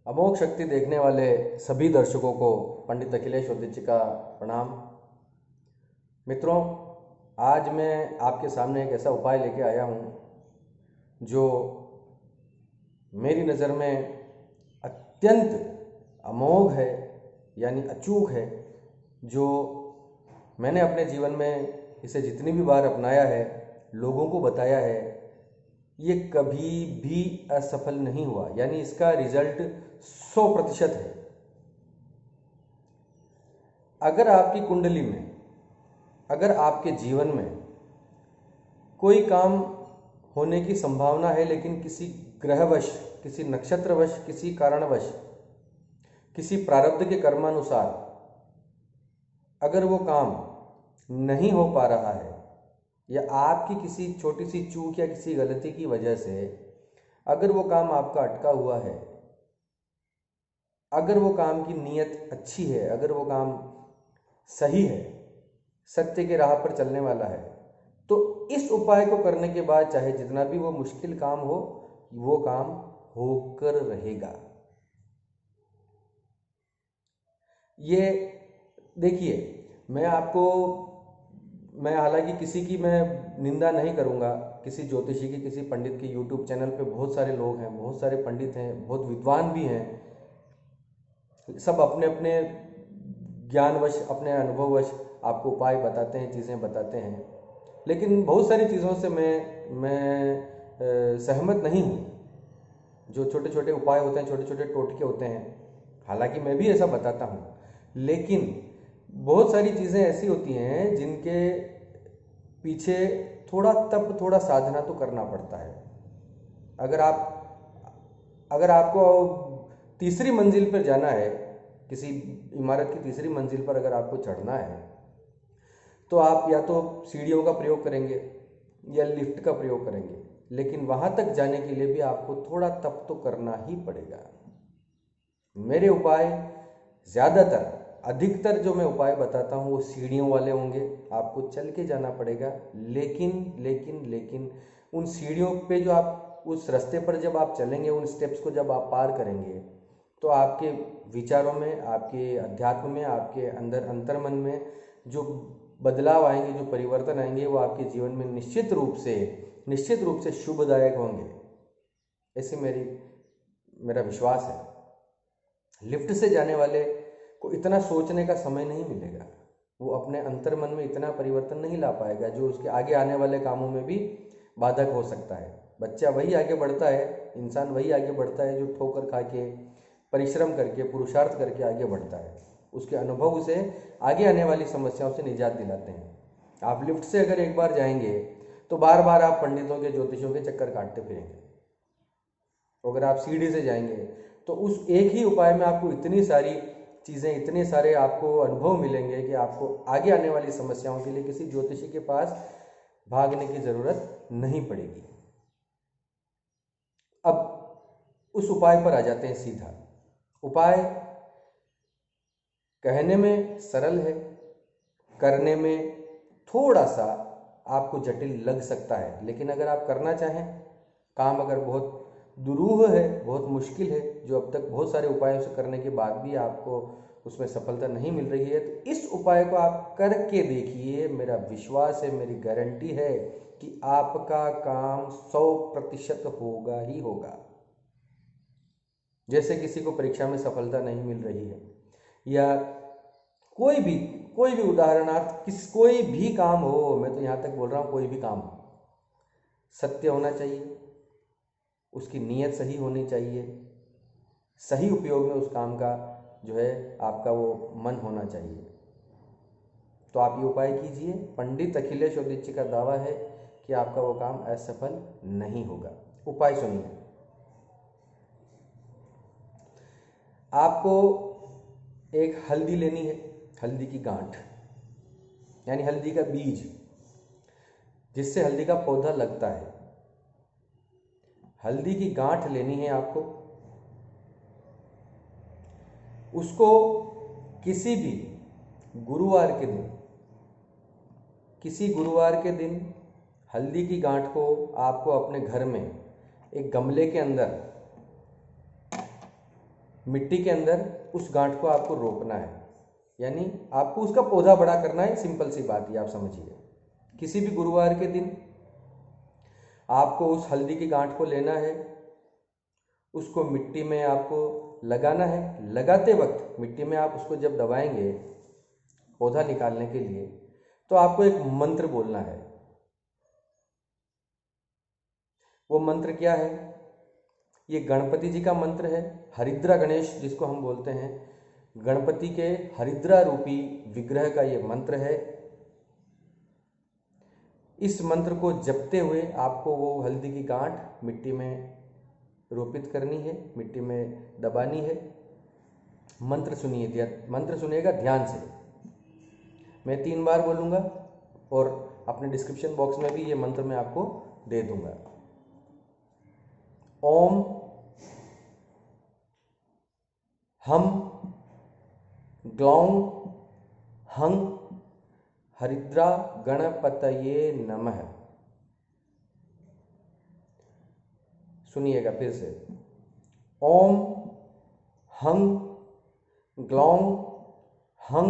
अमोघ शक्ति देखने वाले सभी दर्शकों को पंडित अखिलेश उदित का प्रणाम। मित्रों, आज मैं आपके सामने एक ऐसा उपाय लेके आया हूँ जो मेरी नज़र में अत्यंत अमोघ है, यानी अचूक है। जो मैंने अपने जीवन में इसे जितनी भी बार अपनाया है, लोगों को बताया है, ये कभी भी असफल नहीं हुआ, यानी इसका रिजल्ट 100% है। अगर आपकी कुंडली में, अगर आपके जीवन में कोई काम होने की संभावना है, लेकिन किसी ग्रहवश, किसी नक्षत्रवश, किसी कारणवश, किसी प्रारब्ध के कर्मानुसार अगर वो काम नहीं हो पा रहा है, या आपकी किसी छोटी सी चूक या किसी गलती की वजह से अगर वो काम आपका अटका हुआ है, अगर वो काम की नीयत अच्छी है, अगर वो काम सही है, सत्य के राह पर चलने वाला है, तो इस उपाय को करने के बाद चाहे जितना भी वो मुश्किल काम हो, वो काम होकर रहेगा। ये देखिए, मैं हालांकि किसी की मैं निंदा नहीं करूंगा, किसी ज्योतिषी की, किसी पंडित की। यूट्यूब चैनल पे बहुत सारे लोग हैं, बहुत सारे पंडित हैं, बहुत विद्वान भी हैं, सब अपने अपने ज्ञानवश, अपने अनुभववश आपको उपाय बताते हैं, चीज़ें बताते हैं। लेकिन बहुत सारी चीज़ों से मैं सहमत नहीं हूँ। जो छोटे छोटे उपाय होते हैं, छोटे छोटे टोटके होते हैं, हालांकि मैं भी ऐसा बताता हूँ, लेकिन बहुत सारी चीज़ें ऐसी होती हैं जिनके पीछे थोड़ा तप, थोड़ा साधना तो करना पड़ता है। अगर आपको तीसरी मंजिल पर जाना है, किसी इमारत की तीसरी मंजिल पर अगर आपको चढ़ना है, तो आप या तो सीढ़ियों का प्रयोग करेंगे या लिफ्ट का प्रयोग करेंगे, लेकिन वहाँ तक जाने के लिए भी आपको थोड़ा तप तो करना ही पड़ेगा। मेरे उपाय ज़्यादातर, अधिकतर जो मैं उपाय बताता हूँ वो सीढ़ियों वाले होंगे। आपको चल के जाना पड़ेगा, लेकिन लेकिन लेकिन उन सीढ़ियों पे जो आप, उस रास्ते पर जब आप चलेंगे, उन स्टेप्स को जब आप पार करेंगे, तो आपके विचारों में, आपके अध्यात्म में, आपके अंदर अंतर्मन में जो बदलाव आएंगे, जो परिवर्तन आएंगे, वो आपके जीवन में निश्चित रूप से शुभदायक होंगे। ऐसे मेरा विश्वास है। लिफ्ट से जाने वाले को इतना सोचने का समय नहीं मिलेगा, वो अपने अंतर्मन में इतना परिवर्तन नहीं ला पाएगा जो उसके आगे आने वाले कामों में भी बाधक हो सकता है। बच्चा वही आगे बढ़ता है, इंसान वही आगे बढ़ता है जो ठोकर खा के, परिश्रम करके, पुरुषार्थ करके आगे बढ़ता है। उसके अनुभव उसे आगे आने वाली समस्याओं से निजात दिलाते हैं। आप लिफ्ट से अगर एक बार जाएंगे तो बार बार आप पंडितों के, ज्योतिषों के चक्कर काटते फिरेंगे। अगर आप सीढ़ी से जाएंगे तो उस एक ही उपाय में आपको इतनी सारी चीज़ें, इतने सारे आपको अनुभव मिलेंगे कि आपको आगे आने वाली समस्याओं के लिए किसी ज्योतिषी के पास भागने की ज़रूरत नहीं पड़ेगी। अब उस उपाय पर आ जाते हैं सीधा। उपाय कहने में सरल है, करने में थोड़ा सा आपको जटिल लग सकता है, लेकिन अगर आप करना चाहें, काम अगर बहुत दुरूह है, बहुत मुश्किल है, जो अब तक बहुत सारे उपायों से करने के बाद भी आपको उसमें सफलता नहीं मिल रही है, तो इस उपाय को आप करके देखिए। मेरा विश्वास है, मेरी गारंटी है कि आपका काम 100% होगा ही होगा। जैसे किसी को परीक्षा में सफलता नहीं मिल रही है, या कोई भी उदाहरणार्थ, कोई भी काम हो, मैं तो यहाँ तक बोल रहा हूँ, कोई भी काम हो, सत्य होना चाहिए, उसकी नीयत सही होनी चाहिए, सही उपयोग में उस काम का जो है आपका वो मन होना चाहिए। तो आप ये उपाय कीजिए। पंडित अखिलेश उदित का दावा है कि आपका वो काम असफल नहीं होगा। उपाय सुनिए। आपको एक हल्दी लेनी है, हल्दी की गांठ, यानी हल्दी का बीज, जिससे हल्दी का पौधा लगता है। हल्दी की गांठ लेनी है आपको। उसको किसी भी गुरुवार के दिन, किसी गुरुवार के दिन हल्दी की गांठ को आपको अपने घर में एक गमले के अंदर मिट्टी के अंदर उस गांठ को आपको रोपना है, यानी आपको उसका पौधा बड़ा करना है। सिंपल सी बात है, आप समझिए। किसी भी गुरुवार के दिन आपको उस हल्दी की गांठ को लेना है, उसको मिट्टी में आपको लगाना है। लगाते वक्त मिट्टी में आप उसको जब दबाएंगे पौधा निकालने के लिए, तो आपको एक मंत्र बोलना है। वो मंत्र क्या है? ये गणपति जी का मंत्र है, हरिद्रा गणेश जिसको हम बोलते हैं। गणपति के हरिद्रा रूपी विग्रह का ये मंत्र है। इस मंत्र को जपते हुए आपको वो हल्दी की गांठ मिट्टी में रोपित करनी है, मिट्टी में दबानी है। मंत्र सुनिए, मंत्र सुनिएगा ध्यान से। मैं 3 बार बोलूँगा और अपने डिस्क्रिप्शन बॉक्स में भी ये मंत्र मैं आपको दे दूंगा। ओम हम ग्लौं हं हरिद्रा गणपतये नमः। सुनिएगा फिर से। ओम हं ग्लौं हं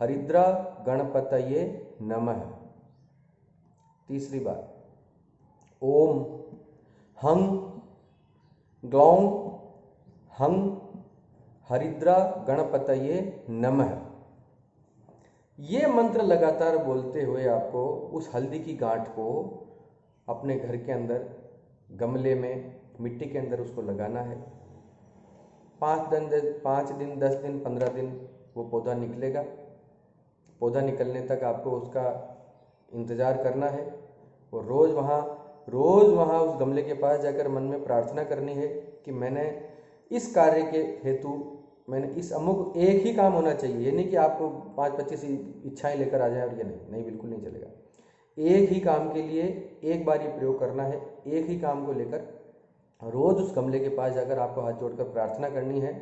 हरिद्रा गणपतये नमः। तीसरी बार। ओम हं ग्लौं हं हरिद्रा गणपतये नमः। ये मंत्र लगातार बोलते हुए आपको उस हल्दी की गांठ को अपने घर के अंदर गमले में मिट्टी के अंदर उसको लगाना है। 5 दिन 10 दिन 15 दिन वो पौधा निकलेगा। पौधा निकलने तक आपको उसका इंतज़ार करना है और रोज़ वहाँ उस गमले के पास जाकर मन में प्रार्थना करनी है कि मैंने इस कार्य के हेतु मैंने इस अमुक एक ही काम होना चाहिए। ये नहीं कि आपको 5-25 इच्छाएं लेकर आ जाए और ये नहीं, बिल्कुल नहीं चलेगा। एक ही काम के लिए एक बार ये प्रयोग करना है। एक ही काम को लेकर रोज़ उस गमले के पास जाकर आपको हाथ जोड़कर प्रार्थना करनी है।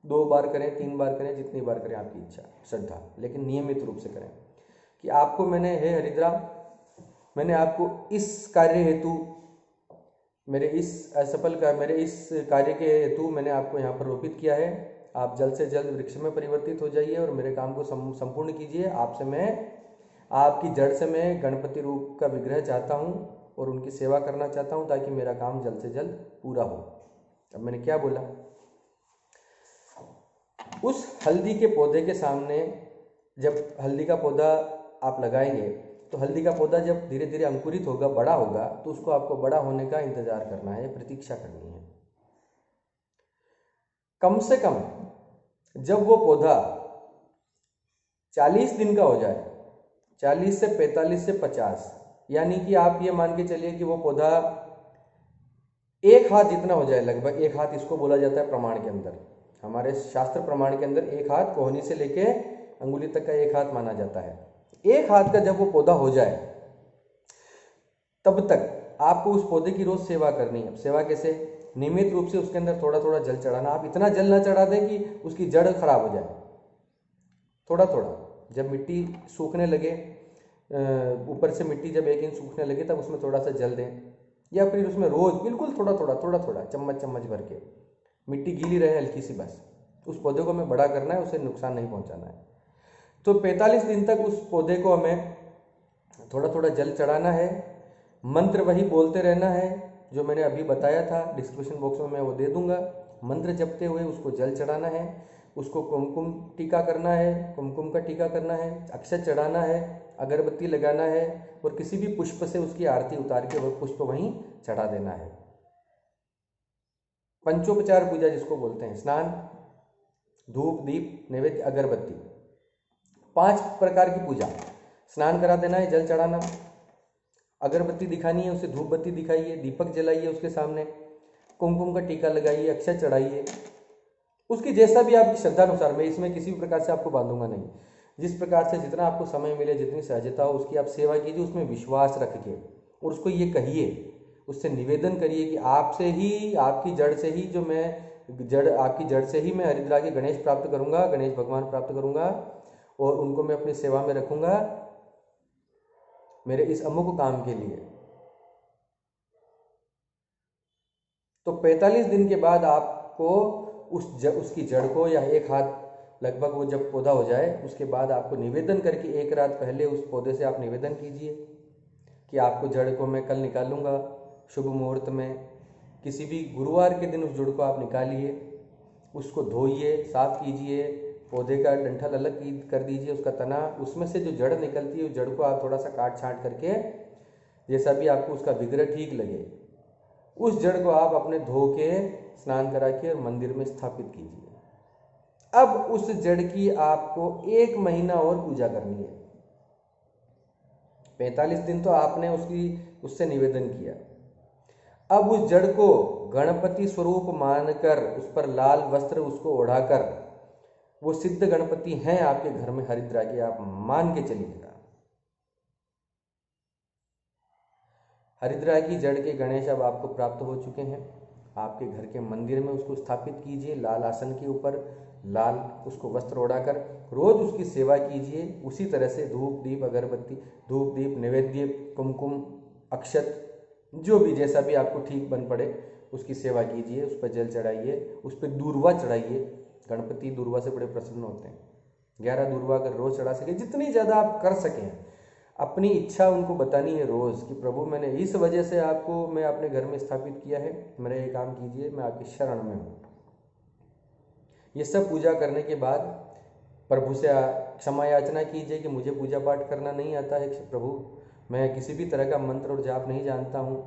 2 बार करें, 3 बार करें, जितनी बार करें आपकी इच्छा, श्रद्धा, लेकिन नियमित रूप से करें कि आपको मैंने, हे हरिद्रा, मैंने आपको इस कार्य हेतु मेरे इस कार्य के हेतु मैंने आपको यहाँ पर रोपित किया है। आप जल्द से जल्द वृक्ष में परिवर्तित हो जाइए और मेरे काम को संपूर्ण कीजिए। आपसे मैं, आपकी जड़ से मैं गणपति रूप का विग्रह चाहता हूँ और उनकी सेवा करना चाहता हूँ ताकि मेरा काम जल्द से जल्द पूरा हो। अब मैंने क्या बोला? उस हल्दी के पौधे के सामने जब हल्दी का पौधा आप लगाएंगे तो हल्दी का पौधा जब धीरे धीरे अंकुरित होगा, बड़ा होगा, तो उसको आपको बड़ा होने का इंतजार करना है, प्रतीक्षा करनी है। कम से कम जब वो पौधा 40 दिन का हो जाए, 40 से 45 से 50, यानी कि आप ये मान के चलिए कि वो पौधा 1 हाथ जितना हो जाए, लगभग 1 हाथ, इसको बोला जाता है प्रमाण के अंदर, हमारे शास्त्र प्रमाण के अंदर 1 हाथ, कोहनी से लेके अंगुली तक का 1 हाथ माना जाता है। 1 हाथ का जब वो पौधा हो जाए तब तक आपको उस पौधे की रोज सेवा करनी है। सेवा कैसे? नियमित रूप से उसके अंदर थोड़ा थोड़ा जल चढ़ाना। आप इतना जल ना चढ़ा दें कि उसकी जड़ खराब हो जाए। थोड़ा थोड़ा, जब मिट्टी सूखने लगे, ऊपर से मिट्टी जब 1 इंच सूखने लगे, तब उसमें थोड़ा सा जल दें, या फिर उसमें रोज बिल्कुल थोड़ा थोड़ा चम्मच भर के, मिट्टी गीली रहे हल्की सी, बस उस पौधे को हमें बड़ा करना है, उसे नुकसान नहीं पहुंचाना है। तो 45 दिन तक उस पौधे को हमें थोड़ा थोड़ा जल चढ़ाना है। मंत्र वही बोलते रहना है जो मैंने अभी बताया था, डिस्क्रिप्शन बॉक्स में मैं वो दे दूंगा। मंत्र जपते हुए उसको जल चढ़ाना है, उसको कुमकुम टीका करना है, कुमकुम का टीका करना है, अक्षत चढ़ाना है, अगरबत्ती लगाना है और किसी भी पुष्प से उसकी आरती उतार के वह पुष्प वहीं चढ़ा देना है। पंचोपचार पूजा जिसको बोलते हैं, स्नान, धूप, दीप, नैवेद्य, अगरबत्ती, 5 प्रकार की पूजा। स्नान करा देना है, जल चढ़ाना, अगरबत्ती दिखानी है, उसे धूप बत्ती दिखाइए, दीपक जलाइए उसके सामने, कुमकुम का टीका लगाइए, अक्षत चढ़ाइए, उसकी जैसा भी आपकी श्रद्धा अनुसार। मैं इसमें किसी भी प्रकार से आपको बांधूंगा नहीं। जिस प्रकार से जितना आपको समय मिले, जितनी सहजता हो, उसकी आप सेवा कीजिए, उसमें विश्वास रख के, और उसको ये कहिए, उससे निवेदन करिए कि आपसे ही, आपकी जड़ से ही आपकी जड़ से ही मैं हरिद्रा के गणेश प्राप्त करूंगा, गणेश भगवान प्राप्त करूंगा और उनको मैं अपनी सेवा में रखूंगा मेरे इस अमुक काम के लिए। तो 45 दिन के बाद आपको उसकी जड़ को या एक हाथ लगभग वो जब पौधा हो जाए उसके बाद आपको निवेदन करके एक रात पहले उस पौधे से आप निवेदन कीजिए कि आपको जड़ को मैं कल निकालूंगा शुभ मुहूर्त में। किसी भी गुरुवार के दिन उस जड़ को आप निकालिए, उसको धोइए, साफ कीजिए, पौधे का डंठल अलग कर दीजिए, उसका तना, उसमें से जो जड़ निकलती है उस जड़ को आप थोड़ा सा काट छाँट करके जैसा भी आपको उसका विग्रह ठीक लगे उस जड़ को आप अपने धो के स्नान करा के और मंदिर में स्थापित कीजिए। अब उस जड़ की आपको 1 महीना और पूजा करनी है। 45 दिन तो आपने उससे निवेदन किया। अब उस जड़ को गणपति स्वरूप मानकर उस पर लाल वस्त्र उसको ओढ़ाकर, वो सिद्ध गणपति हैं आपके घर में हरिद्रा के, आप मान के चलिएगा। हरिद्रा की जड़ के गणेश अब आपको प्राप्त हो चुके हैं। आपके घर के मंदिर में उसको स्थापित कीजिए, लाल आसन के ऊपर लाल उसको वस्त्र ओढ़ाकर रोज उसकी सेवा कीजिए। उसी तरह से धूप दीप अगरबत्ती, धूप दीप नैवेद्य, कुमकुम, अक्षत, जो भी जैसा भी आपको ठीक बन पड़े उसकी सेवा कीजिए। उस पर जल चढ़ाइए, उस पर दूर्वा चढ़ाइए। गणपति दूर्वा से बड़े प्रसन्न होते हैं। 11 दूर्वा अगर रोज चढ़ा सके, जितनी ज़्यादा आप कर सकें, अपनी इच्छा उनको बतानी है रोज़ कि प्रभु मैंने इस वजह से आपको मैं अपने घर में स्थापित किया है, मेरा ये काम कीजिए, मैं आपकी शरण में हूँ। ये सब पूजा करने के बाद प्रभु से क्षमा याचना कीजिए कि मुझे पूजा पाठ करना नहीं आता है प्रभु, मैं किसी भी तरह का मंत्र और जाप नहीं जानता हूँ,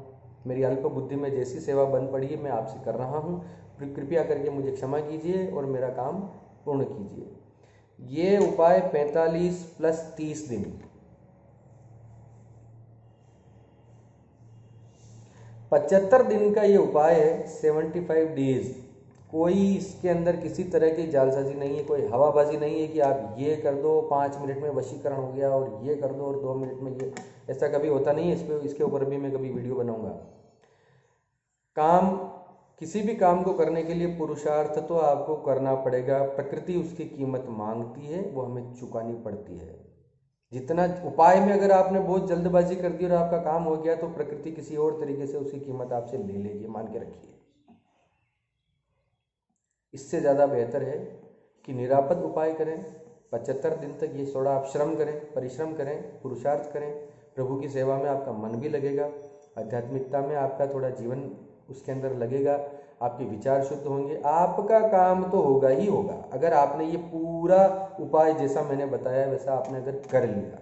मेरी अल्प बुद्धि में जैसी सेवा बन पड़ी है मैं आपसे कर रहा हूँ, कृपया करके मुझे क्षमा कीजिए और मेरा काम पूर्ण कीजिए। ये उपाय 45 + 30 दिन, 75 दिन का ये उपाय है। 75 डेज। कोई इसके अंदर किसी तरह की जालसाजी नहीं है, कोई हवाबाजी नहीं है कि आप ये कर दो 5 मिनट में वशीकरण हो गया और ये कर दो और 2 मिनट में ये, ऐसा कभी होता नहीं है। इसके ऊपर भी मैं कभी वीडियो बनाऊंगा। काम, किसी भी काम को करने के लिए पुरुषार्थ तो आपको करना पड़ेगा। प्रकृति उसकी कीमत मांगती है, वो हमें चुकानी पड़ती है। जितना उपाय में अगर आपने बहुत जल्दबाजी कर दी और आपका काम हो गया तो प्रकृति किसी और तरीके से उसकी कीमत आपसे ले लेगी, मान के रखिए। इससे ज़्यादा बेहतर है कि निरापद उपाय करें। 75 दिन तक ये थोड़ा आप श्रम करें, परिश्रम करें, पुरुषार्थ करें। प्रभु की सेवा में आपका मन भी लगेगा, आध्यात्मिकता में आपका थोड़ा जीवन उसके अंदर लगेगा, आपके विचार शुद्ध होंगे, आपका काम तो होगा ही होगा। अगर आपने ये पूरा उपाय जैसा मैंने बताया वैसा आपने अगर कर लिया।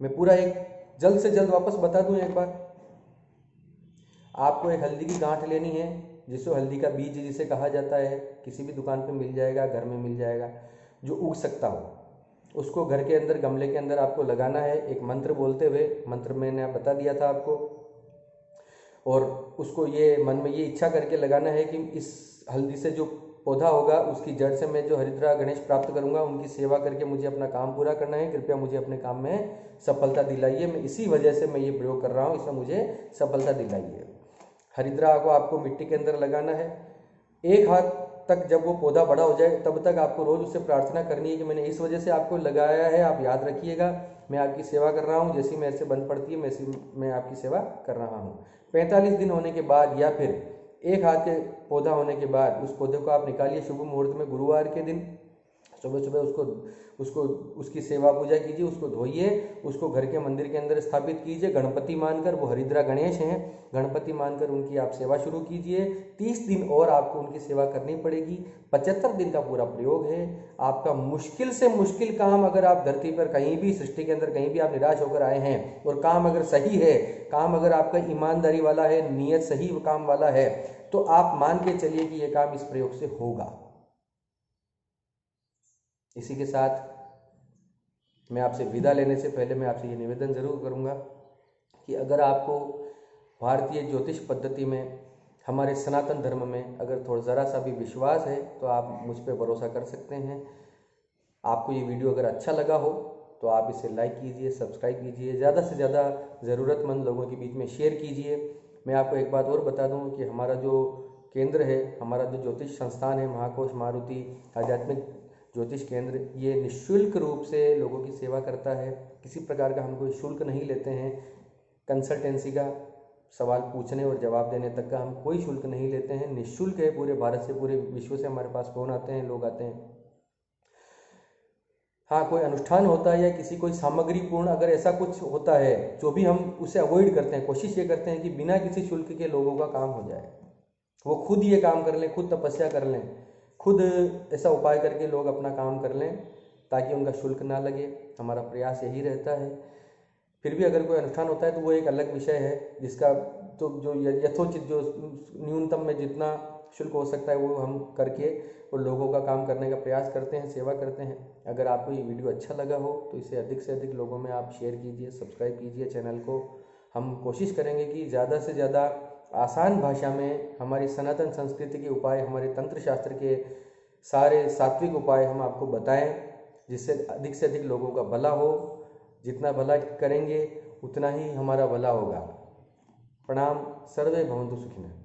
मैं पूरा एक जल्द से जल्द वापस बता दूं एक बार। आपको एक हल्दी की गांठ लेनी है, जिसको हल्दी का बीज जिसे कहा जाता है, किसी भी दुकान पे मिल जाएगा, घर में मिल जाएगा, जो उग सकता हो। उसको घर के अंदर गमले के अंदर आपको लगाना है, एक मंत्र बोलते हुए। मंत्र मैंने बता दिया था आपको। और उसको ये मन में ये इच्छा करके लगाना है कि इस हल्दी से जो पौधा होगा उसकी जड़ से मैं जो हरिद्रा गणेश प्राप्त करूंगा, उनकी सेवा करके मुझे अपना काम पूरा करना है। कृपया मुझे अपने काम में सफलता दिलाइए, मैं इसी वजह से मैं ये प्रयोग कर रहा हूँ, इसमें मुझे सफलता दिलाइए। हरिद्रा को आपको मिट्टी के अंदर लगाना है। 1 हाथ तक जब वो पौधा बड़ा हो जाए तब तक आपको रोज उससे प्रार्थना करनी है कि मैंने इस वजह से आपको लगाया है, आप याद रखिएगा, मैं आपकी सेवा कर रहा हूँ, जैसी मेरे से बन पड़ती है मैं आपकी सेवा कर रहा हूँ। 45 दिन होने के बाद या फिर 1 हाथ के पौधा होने के बाद उस पौधे को आप निकालिए शुभ मुहूर्त में, गुरुवार के दिन सुबह सुबह उसकी सेवा पूजा कीजिए, उसको धोइए, उसको घर के मंदिर के अंदर स्थापित कीजिए गणपति मानकर। वो हरिद्रा गणेश हैं, गणपति मानकर उनकी आप सेवा शुरू कीजिए। 30 दिन और आपको उनकी सेवा करनी पड़ेगी। 75 दिन का पूरा प्रयोग है। आपका मुश्किल से मुश्किल काम, अगर आप धरती पर कहीं भी सृष्टि के अंदर कहीं भी आप निराश होकर आए हैं और काम अगर सही है, काम अगर आपका ईमानदारी वाला है, नियत सही काम वाला है, तो आप मान के चलिए कि यह काम इस प्रयोग से होगा। इसी के साथ मैं आपसे विदा लेने से पहले मैं आपसे ये निवेदन ज़रूर करूँगा कि अगर आपको भारतीय ज्योतिष पद्धति में, हमारे सनातन धर्म में अगर थोड़ा ज़रा सा भी विश्वास है तो आप मुझ पर भरोसा कर सकते हैं। आपको ये वीडियो अगर अच्छा लगा हो तो आप इसे लाइक कीजिए, सब्सक्राइब कीजिए, ज़्यादा से ज़्यादा ज़रूरतमंद लोगों के बीच में शेयर कीजिए। मैं आपको एक बात और बता दूं कि हमारा जो केंद्र है, हमारा जो ज्योतिष संस्थान है, महाकोश मारुति आध्यात्मिक ज्योतिष केंद्र, ये निःशुल्क रूप से लोगों की सेवा करता है। किसी प्रकार का हम कोई शुल्क नहीं लेते हैं कंसल्टेंसी का। सवाल पूछने और जवाब देने तक का हम कोई शुल्क नहीं लेते हैं, निःशुल्क है। पूरे भारत से, पूरे विश्व से हमारे पास फ़ोन आते हैं, लोग आते हैं। हाँ, कोई अनुष्ठान होता है या किसी कोई सामग्रीपूर्ण अगर ऐसा कुछ होता है जो भी हम उसे अवॉइड करते हैं, कोशिश ये करते हैं कि बिना किसी शुल्क के लोगों का काम हो जाए। वो खुद ये काम कर लें, खुद तपस्या कर लें, खुद ऐसा उपाय करके लोग अपना काम कर लें ताकि उनका शुल्क ना लगे। हमारा प्रयास यही रहता है। फिर भी अगर कोई अनुष्ठान होता है तो वो एक अलग विषय है, जिसका तो जो यथोचित जो न्यूनतम में जितना शुल्क हो सकता है वो हम करके और लोगों का काम करने का प्रयास करते हैं, सेवा करते हैं। अगर आपको ये वीडियो अच्छा लगा हो तो इसे अधिक से अधिक लोगों में आप शेयर कीजिए, सब्सक्राइब कीजिए चैनल को। हम कोशिश करेंगे कि ज़्यादा से ज़्यादा आसान भाषा में हमारी सनातन संस्कृति के उपाय, हमारे तंत्र शास्त्र के सारे सात्विक उपाय हम आपको बताएं, जिससे अधिक से अधिक लोगों का भला हो। जितना भला करेंगे उतना ही हमारा भला होगा। प्रणाम। सर्वे भवन्तु सुखिनः।